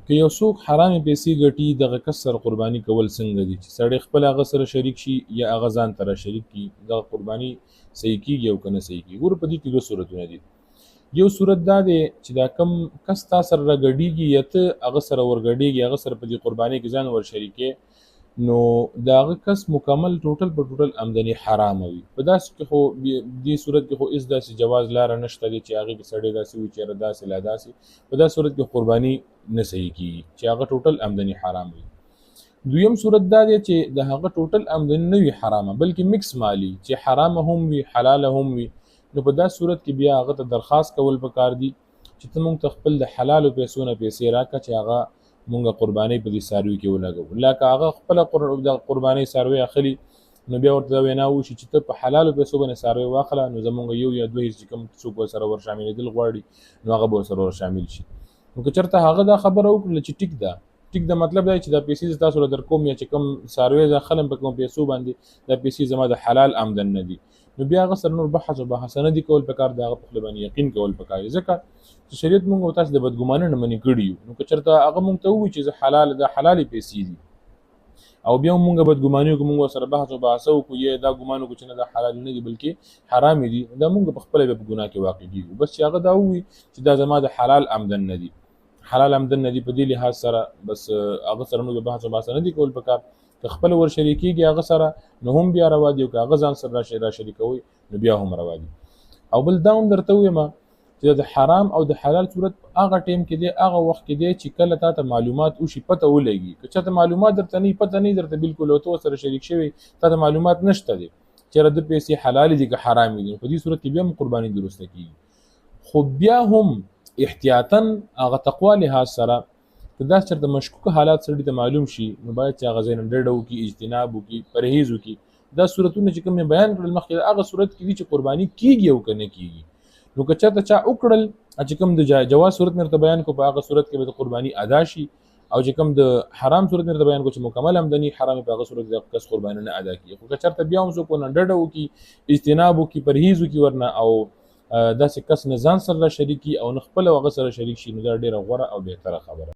که یو څوک حرامې پیسې ګټي دغه کس سره قرباني کول څنګه دي چې سړی خپل هغه سره شریک شي یا هغه ځان ته شریک کړي دغه قرباني صحیح کېږي او که نه صحیح کېږي. ګوره په دې کې دوه صورتونه دي. یو صورت دا دی چې دا کم کس تا سره راګډېږي یا ته هغه سره ورګډېږي هغه سره په دې قربانۍ کې ځان ور شریکې نو د هغه کس مکمل ټوټل په ټوټل آمدني حرامه وي. په داسې کې خو دې صورت کې خو هېڅ داسې جواز لاره نشته دی چې هغې کې سړی داسې وي چې یاره داسې لا داسې په داسې صورت کې قرباني نه صحیح کېږي چې هغه ټوټل آمدني حرام وي. دویم صورت دا دی چې د هغه ټوټل آمدني نه وي حرامه بلکې مکس مالي چې حرامه هم وي حلاله هم وي نو په داسې صورت کې بیا هغه ته درخواست کول پکار دي چې ته مونږ ته خپل د حلالو پیسو نه پیسې راکړه چې هغه مونږ قربانۍ په دې څاروي کې ولګوو. لکه هغه خپله د قربانۍ څاروی اخلي نو بیا ورته دا وینا وشي چې ته په حلالو پیسو باندې څاروی واخله نو زمونږ یو یا دوه چې کوم څوک ورسره ور شاملېدل غواړي نو هغه به ورسره ور شامل شي. نو که چېرته هغه دا خبره وکړله چې ټیک ده مطلب دا چې دا پیسې زه تاسو له درکوم یا چې کوم څاروی زه اخلم په کوم پیسو باندې دا پیسې زما د حلال آمدن نه دي نو بیا هغه سره نور بحث او بحث نه دي کول پکار د هغه په خپل باندې یقین کول پکار ځکه چې شریعت مونږ او تاسو د بدګمانۍ نه منې کړي یو نو که چېرته هغه مونږ ته ووایي چې زه حلال د حلالې پیسې دي او بیا مونږ بدګماني وکړو مونږ سره بحث او بحث وکړو یا دا ګمان وکړو چې نه دا حلال نه دي بلکې حرام دي دا مونږ په خپله بیا په ګناه کې واقع کېږو. بس چې هغه دا ووایي چې دا زما د حلال آمدن نه دي په دې لحاظ سره بس هغه سره نو بحث او بحث نه دي کول پکار که خپل ور شریکېږي هغه سره نو هم بیا روا دي او که هغه ځان سره را شریکوي نو بیا هم روا دي. او بل دا هم درته ووایم چې د حرام او د حلال صورت هغه ټیم کې دی هغه وخت کې دی چې کله تا ته معلومات وشي پته ولګي که چاته معلومات درته نه پته نه درته بالکل او ته سره شریک شوی تا ته معلومات نشته دی چېرې د پیسې حلال دي که حرام دي په دې صورت کې بیا هم قرباني درسته کېږي. خو بیا هم احتیاطاً هغه تقوا لحاظ سره که داسې چېرته مشکوکه حالات سړي ته معلوم شي نو باید چې هغه ځای نه ډډه وکړي اجتناب وکړي پرهیز وکړي. دا صورتونه چې کوم یې بیان کړل مخکې هغه صورت کې دي چې قرباني کېږي او که نه کېږي. نو که چېرته چا وکړل چې کوم د جواز صورت مې درته بیان کړو په هغه صورت کې به د قرباني ادا شي او چې کوم د حرام صورت مې درته بیان کړو چې مکمل آمدني حرام په هغه صورت کې د کس قرباني نه ادا کېږي. خو که چېرته بیا هم څوک ورنه ډډه وکړي اجتناب وکړي پرهیز وکړي ورنه او داسې کس نه ځان سره شریک کي او نه خپل هغه سره شریک شي نو دا ډېره غوره او بهتره خبره